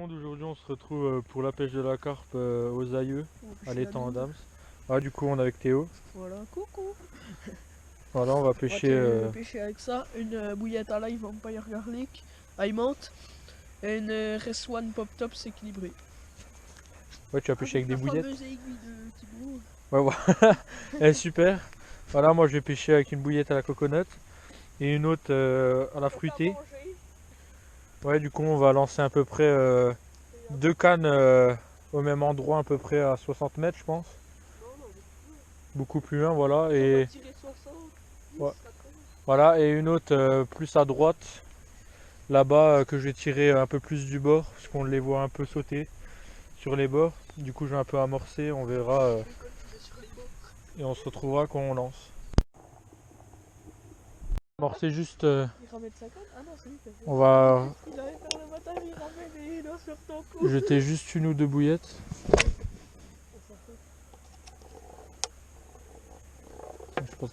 Aujourd'hui on se retrouve pour la pêche de la carpe aux Aïeux à l'étang Adams. Ah, du coup on est avec Théo. Voilà, coucou. Voilà, on va pêcher. On va pêcher avec ça, une bouillette à l'ail Vampire Garlic, ail menthe, et une Reswan Pop Tops équilibrée. Ouais, tu vas pêcher avec des bouillettes. La fameuse aiguille de Thibaut. Ouais, voilà. Elle est super. Voilà, moi je vais pêcher avec une bouillette à la coconut et une autre à la fruitée. Ouais, du coup on va lancer à peu près deux cannes au même endroit, à peu près à 60 mètres, je pense. Beaucoup plus loin, voilà. Et ouais. Voilà, et une autre plus à droite, là-bas, que je vais tirer un peu plus du bord, parce qu'on les voit un peu sauter sur les bords. Du coup, je vais un peu amorcer, on verra, et on se retrouvera quand on lance. Amorcer juste, on va jeter juste une ou deux bouillettes. Je pense.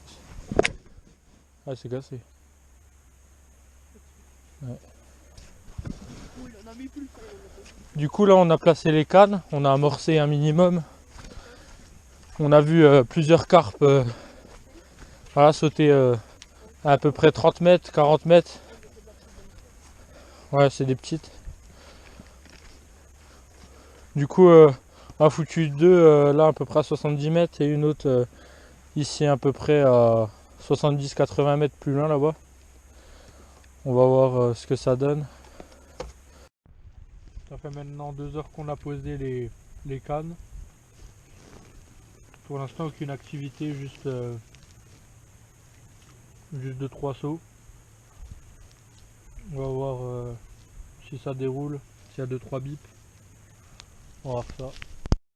Ah, c'est cassé. Ouais. Du coup là on a placé les cannes, on a amorcé un minimum. On a vu plusieurs carpes voilà, sauter à peu près 30 mètres, 40 mètres. Ouais, c'est des petites. Du coup on a foutu deux là à peu près à 70 mètres et une autre ici à peu près à 70-80 mètres plus loin là-bas. On va voir ce que ça donne. Ça fait maintenant 2 heures qu'on a posé les cannes. Pour l'instant aucune activité, juste 2-3 sauts. On va voir si ça déroule, s'il y a 2-3 bips. On va voir ça.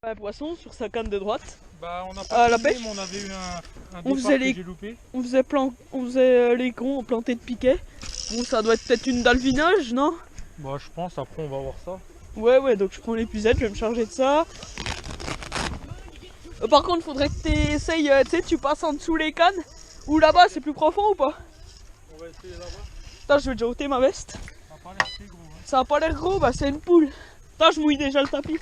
Un poisson sur sa canne de droite. Bah on a pas la filmé, pêche. mais on avait eu un On départ faisait que j'ai loupé. On faisait les cons plantés de piquets. Bon, ça doit être peut-être une dalvinage, non? Bah je pense, après on va voir ça. Ouais, donc je prends l'épuisette, je vais me charger de ça. Par contre, faudrait que tu essayes, tu sais, tu passes en dessous les cannes. Ou là-bas, c'est plus profond ou pas? On va essayer là-bas. Attends, je vais déjà ôter ma veste. Ça a pas l'air très gros. Hein. Ça a pas l'air gros, bah c'est une poule. Attends, je mouille déjà le tapis.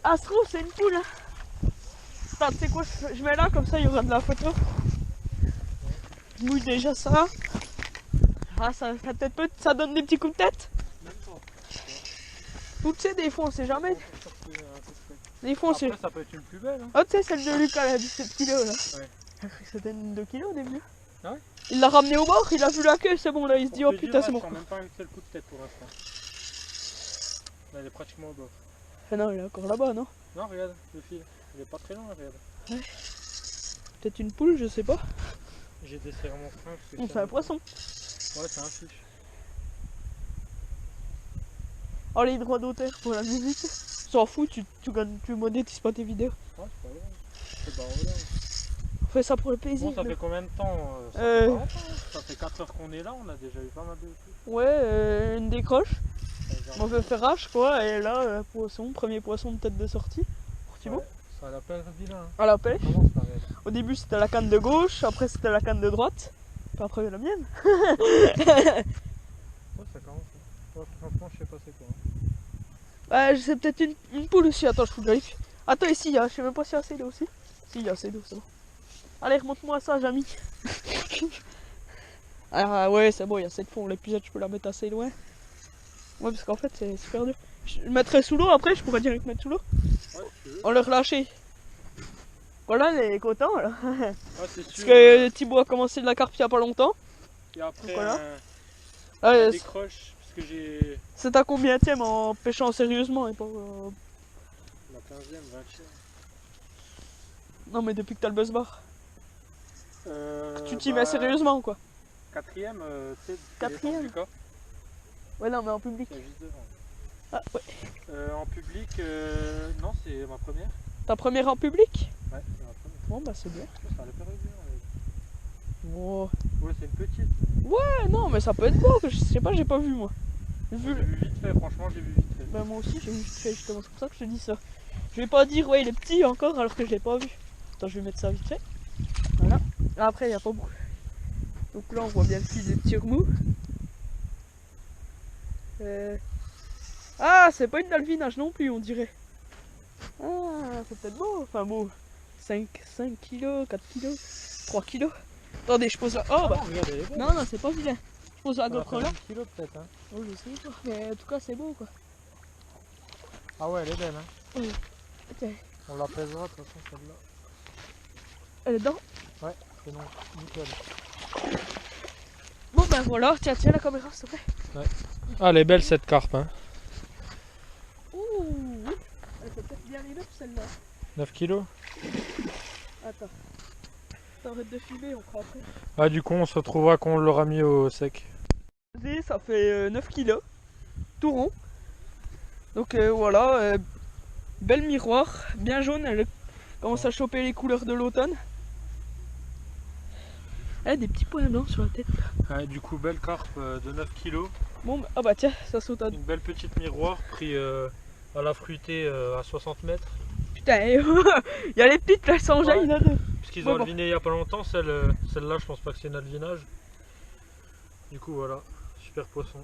Ah, se trouve, c'est une poule. Hein. Attends, tu sais quoi, je mets là, comme ça il y aura de la photo. Je mouille déjà ça. Ah, ça peut-être ça donne des petits coups de tête. Ou tu sais, des fois on sait jamais. Des fois on sait. Ça peut être une plus belle. Hein. Oh, tu sais, celle de Lucas, elle a 17 kg là. Ouais. C'était une 2 kg au début. Ah ouais. Il l'a ramené au bord, il a vu la queue, c'est bon là, il se dit oh putain, c'est bon. Je sens même pas un seul coup de tête pour l'instant. Là, elle est pratiquement au bord. Ah non, il est encore là-bas, non? Non, regarde, le fil. Il est pas très long, regarde. Ouais. Peut-être une poule, je sais pas. J'ai desserré mon frein. On fait un poisson. Ouais, c'est un fiche. Oh, les droits d'auteur pour la musique. S'en fout, tu monétises pas tes vidéos. Ouais, c'est pas grave. C'est pas grave. On fait ça pour le plaisir. Bon, ça fait combien de temps ça fait pas longtemps, hein. Ça fait 4 heures qu'on est là, on a déjà eu pas mal de trucs. Ouais, une décroche. On veut faire H quoi, et là, poisson, premier poisson de tête de sortie. Pour Thibaut. Ouais, ça a la pêche vilain. Hein. À la pêche. Au début c'était la canne de gauche, après c'était la canne de droite. Puis après la mienne. Ouais, ça commence. Ouais, franchement, je sais pas c'est quoi. Ouais, c'est peut-être une poule aussi. Attends, je fous de vérifier. Attends, ici, je sais même pas s'il y a assez d'eau aussi. Si, il y a assez d'eau, c'est bon. Allez, remonte-moi ça, Jamy. Ah ouais, c'est bon, il y a cette fond. L'épisode, je peux la mettre assez loin. Ouais, parce qu'en fait, c'est super dur. Je le mettrai sous l'eau après, je pourrais direct mettre sous l'eau. Ouais, on le relâcher. Voilà, les contents là. Ouais, c'est sûr. Parce que Thibaut a commencé de la carpe il y a pas longtemps. Et après, voilà. Un décroche. Parce que j'ai. C'est à combienième en pêchant sérieusement et pas. La 15e, 20e. Non, mais depuis que t'as le buzz bar. Tu t'y mets sérieusement quoi. 4e, tu sais, 4e. Ouais, non, mais en public. C'est juste devant. Ah, ouais. En public, non, c'est ma première. Ta première en public? Ouais, c'est ma première. Bon, bah c'est bien. Ça allait pas bien. Wow. Ouais, c'est une petite. Ouais, non, mais ça peut être beau. Je sais pas, j'ai pas vu moi. J'ai vu vite fait, franchement, j'ai vu vite fait. Bah, moi aussi, j'ai vu vite fait, justement, c'est pour ça que je te dis ça. Je vais pas dire, ouais, il est petit encore alors que je l'ai pas vu. Attends, je vais mettre ça vite fait. Voilà. Après, il n'y a pas beaucoup. Donc là, on voit bien le fil des petits remous. Ah, c'est pas une dalvinage non plus, on dirait. Ah, c'est peut-être beau. Enfin beau. 5 kilos, 4 kilos, 3 kilos. Attendez, je pose la... Oh bah. Regarde, elle est belle. Non, non, c'est pas vilain. Je pose la Ça va GoPro faire là. 10 kilos peut-être. Hein. Oh, je sais pas. Mais en tout cas, c'est beau quoi. Ah ouais, elle est belle. Hein. Oui. Ok. On la pèsera de toute façon celle-là. Elle est dedans. Ouais, c'est non, nickel. Bon ben voilà, tiens, tiens la caméra s'il te plaît. Ah, elle est belle cette carpe. Hein. Ouh, oui. Elle fait peut-être bien les 9 celle-là. 9 kilos. Attends. T'arrêtes de filmer, on fera après. Ah, du coup, on se retrouvera quand on l'aura mis au sec. Ça fait 9 kilos. Tout rond. Donc voilà, belle miroir, bien jaune, elle commence à choper les couleurs de l'automne. Elle a des petits points blancs sur la tête. Ouais, du coup, belle carpe de 9 kilos. Bon, ah bah tiens, ça saute à... Une belle petite miroir pris à la fruitée à 60 mètres. Putain, il y a les petites là sans jaille, là. Puisqu'ils Bon, ont bon. alviné il y a pas longtemps, celle-là je pense pas que c'est un alvinage. Du coup voilà, super poisson.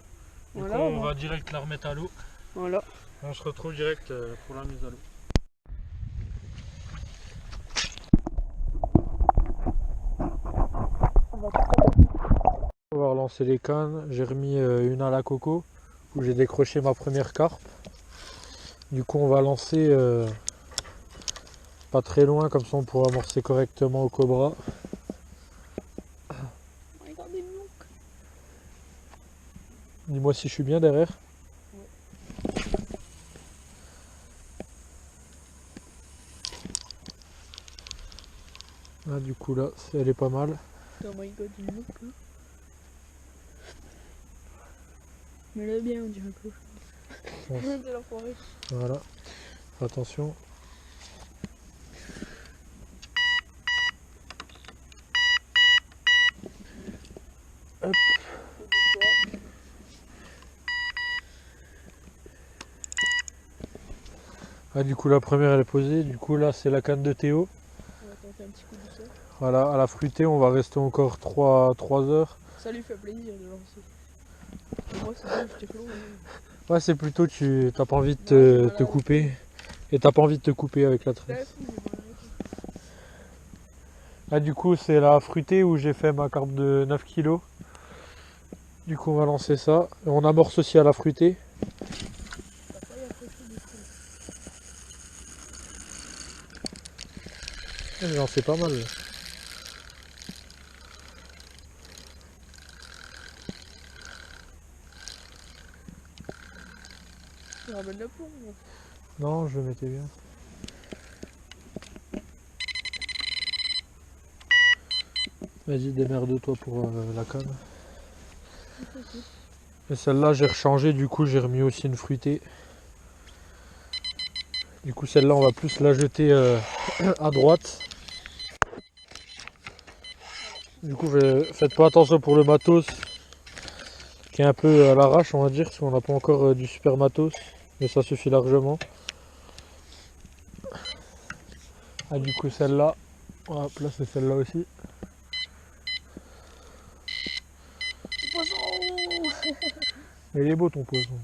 Du Voilà, coup on bon. va direct la remettre à l'eau. Voilà. On se retrouve direct pour la mise à l'eau. On va relancer les cannes. J'ai remis une à la coco où j'ai décroché ma première carpe. Du coup on va lancer pas très loin, comme ça on pourra amorcer correctement au cobra. Regardez le look. Dis-moi si je suis bien derrière. Ah, du coup là, elle est pas mal. Oh my god, il look là. Mais là bien, on dirait que. Bon. De la forêt. Voilà, attention. Hop. Ah, du coup la première elle est posée, du coup là c'est la canne de Théo. On va tenter un petit coup du sol. Voilà, à la fruitée on va rester encore 3 heures. Ça lui fait plaisir de lancer. Et moi c'est bon, j'étais flou. Ouais, c'est plutôt tu t'as pas envie de te couper. Et t'as pas envie de te couper avec la tresse. Ah, du coup c'est la fruitée où j'ai fait ma carpe de 9 kilos. Du coup on va lancer ça. Et on amorce aussi à la fruitée. J'ai lancé pas mal. Tu ramènes la plomb. Non, je le mettais bien. Vas-y, démerde-toi pour la canne. Et celle-là, j'ai rechangé, du coup, j'ai remis aussi une fruitée. Du coup, celle-là, on va plus la jeter à droite. Du coup, faites pas attention pour le matos, qui est un peu à l'arrache, on va dire, parce qu'on n'a pas encore du super matos. Mais ça suffit largement. Ah, du coup, celle-là, on va placer celle-là aussi. Poisson. Il est beau ton poisson.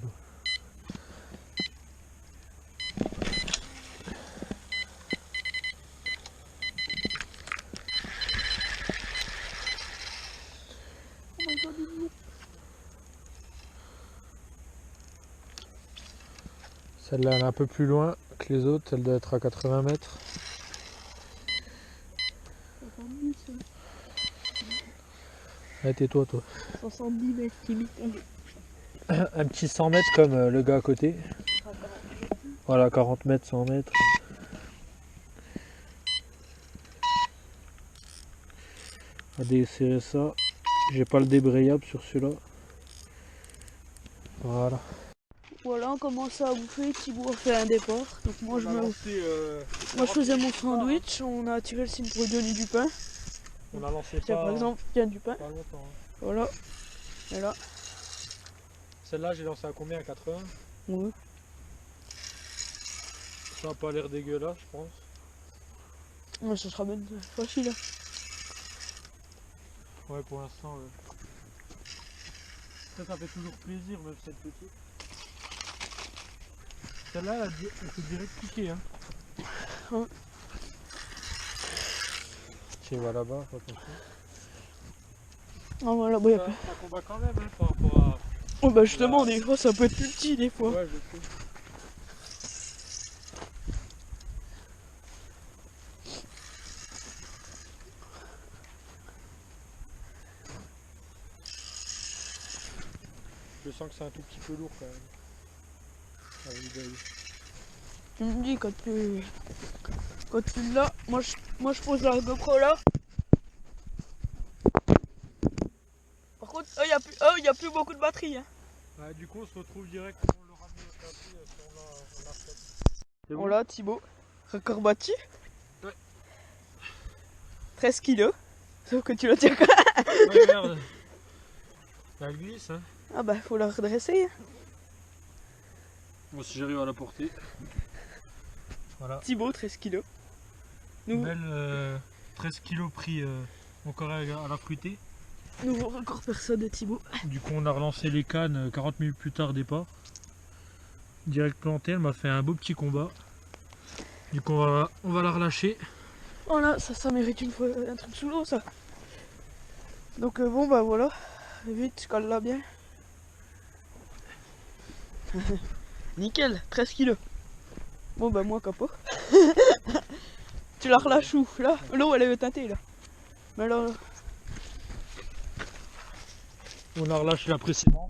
Oh my god, il look. Celle-là, elle est un peu plus loin que les autres, elle doit être à 80 mètres. 70, Allez, tais-toi, toi. 70 mètres limite. Un petit 100 mètres comme le gars à côté. Voilà, 40 mètres, 100 mètres. On va desserrer ça. J'ai pas le débrayable sur celui-là. Voilà. Voilà, on commence à bouffer, Thibaut a fait un départ. Donc moi je faisais mon sandwich, on a tiré le signe pour lui donner du pain. On a lancé Tiens, par exemple, tiens du pain. pas longtemps. Hein. Voilà. Et là. Celle-là, j'ai lancé à combien? À 80? Ouais. Ça n'a pas l'air dégueulasse, je pense. Ouais, ça sera bien facile. Hein. Ouais, pour l'instant. Ça fait toujours plaisir, même cette petite. Celle-là, elle peut direct piquer. Hein. Ouais. Tiens, va là-bas, attention. Ah voilà, bon, y a Ça, pas. ça combat quand même hein, par rapport à... Oh bah justement, des fois ça peut être plus petit des fois. Ouais, je sais. Je sens que c'est un tout petit peu lourd quand même. Ah, oui, d'ailleurs. Tu me dis quand tu l'as, moi je pose la GoPro là. Par contre, y a plus beaucoup de batterie. Hein. Ah, du coup, on se retrouve direct, on le ramène au tapis si on l'a fait. C'est On bon l'a, Thibaut. Record battu. Ouais. 13 kilos. Sauf que tu la tiens. Ouais, merde. Elle glisse, hein. Ah bah faut la redresser. Bon, si j'arrive à la porter. Voilà. Thibaut, 13 kilos. Nous, Belle 13 kilos pris encore à la fruitée. nouveau record personne de Thibaut. Du coup, on a relancé les cannes 40 minutes plus tard départ. Direct planté, elle m'a fait un beau petit combat. Du coup, on va la relâcher. Voilà, ça mérite une fois un truc sous l'eau ça. Donc bon bah voilà. Vite, colle-la bien. Nickel, 13 kilos. Bon bah moi capot. Tu la relâches où là? L'eau elle est teintée là. Mais là. On a relâché la précédente.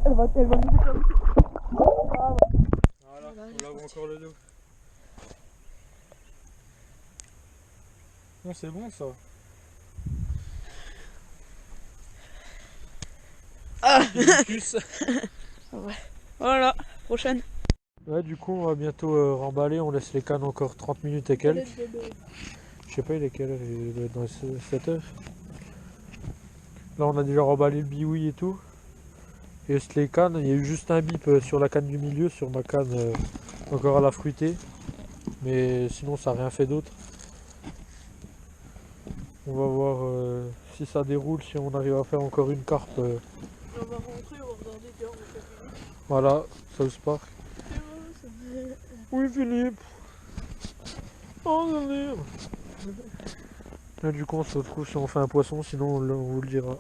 Elle va nous faire. Voilà, on lave encore le dos. Non, c'est bon ça. Ah Ouais. Voilà, prochaine. Ouais, du coup, on va bientôt remballer. On laisse les cannes encore 30 minutes et quelques. Je sais pas, il est quelle heure? Il doit être dans 7 heures. Là, on a déjà remballé le bioui et tout. Et les cannes, il y a eu juste un bip sur la canne du milieu, sur ma canne encore à la fruitée. Mais sinon, ça n'a rien fait d'autre. On va voir si ça déroule, si on arrive à faire encore une carpe. On va rentrer, on va regarder, tiens, on va faire Philippe. Voilà, South Park. C'est bon, ça fait... Oui, Philippe. Oh, la merde. Là, du coup, on se retrouve si on fait un poisson, sinon on vous le dira.